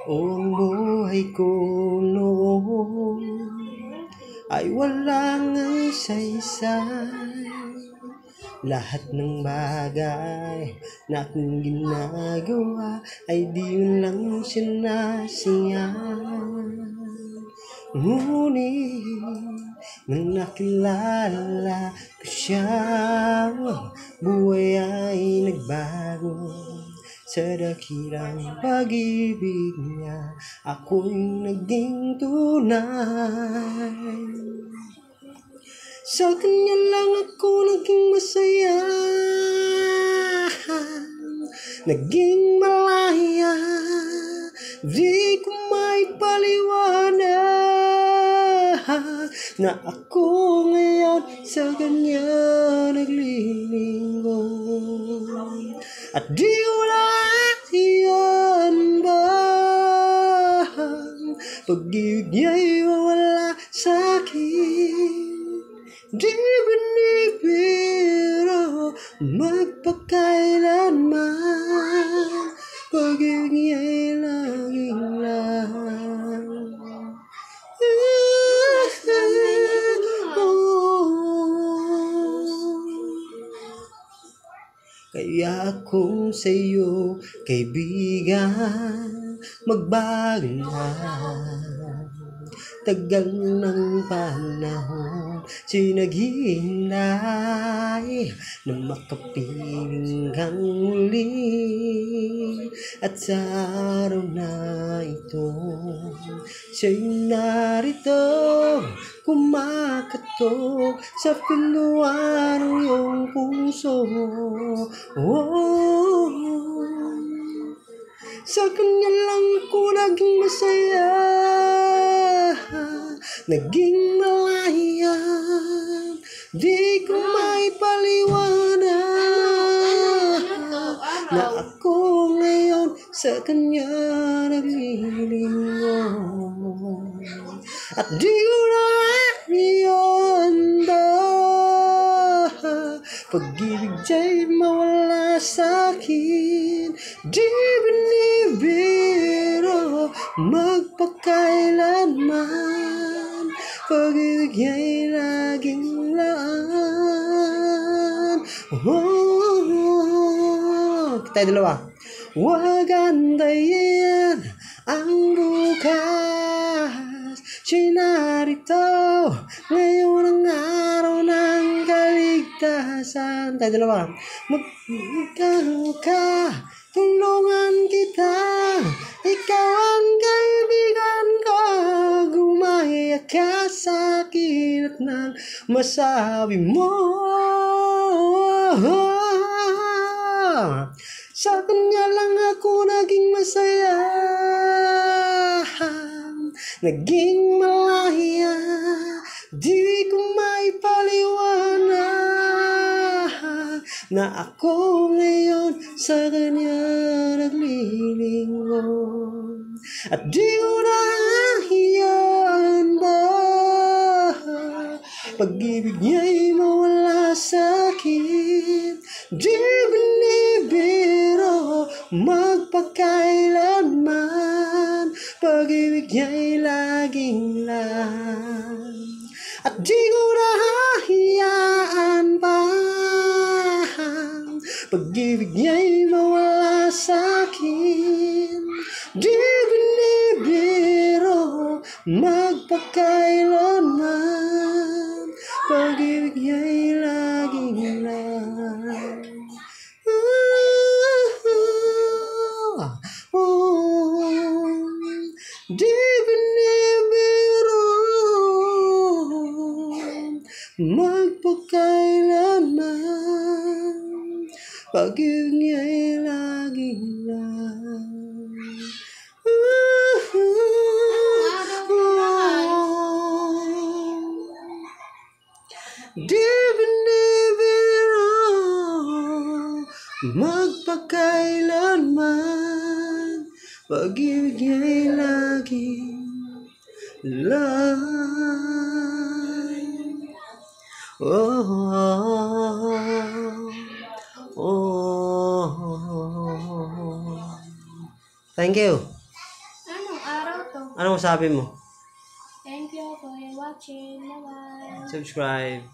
O ang buhay ko noon ay walang saysay. Lahat ng bagay na aking ginagawa ay di yun lang sinasingyan. Ngunit nang nakilala ko siya, buhay ay nagbago. Sa dakilang pag-ibig niya, ako'y naging tunay. Sa kanya lang ako naging masaya, naging malaya. Di ko may paliwanag na ako ngayon sa kanya naglilingkod. At di ko yan ba pag-ibig niya'y wala sa'kin. Di binibiro magpakailanman, pag-ibig niya'y laging lang. Kaya kung sa'yo, kaibigan, magbago na. Tagal ng panahon sinaghihintay na makapiling kang muli. At sa araw na ito, siya'y narito, kumakatok sa pintuan ng iyong puso. Sa kanya lang ako naging masaya, naging malaya. Di ko may paliwanag na ako ngayon sa kanya naglilingkod. At di ko na yun pag-ibig diya'y mawala sa'kin. Di binibiro magpakailanman, pag-ibig niya'y laging laan. Tayo dalawa. Huwag antayin ang bukas, siya'y narito ngayon ang araw ng kaligtasan. Tayo dalawa. Magkano ka, tulungan kita, ikaw ang kaibigan ko. Gumaya ka sa'kin at nang masabi mo, sa kanya lang ako naging masaya, naging malaya. Di ko may paliwanag na ako ngayon sa kanya naglilingkod. At di ko na yan ba pag-ibig niya'y mawala sa'kin. Di binibiro magpakailanman, pag-ibig niya'y laging lang. At di ko na hayaan pa pag-ibig niya'y mawala sa'kin. Di binibiro magpakailanman, pag-ibig niya'y laging lang. Di binibiro magpakailanman, pag-ibig niya'y laging lang. Di binibiro magpakailanman, pag-ibig niya'y laging lang. Thank you. Ano masabi mo? Thank you for watching. Bye-bye. Subscribe.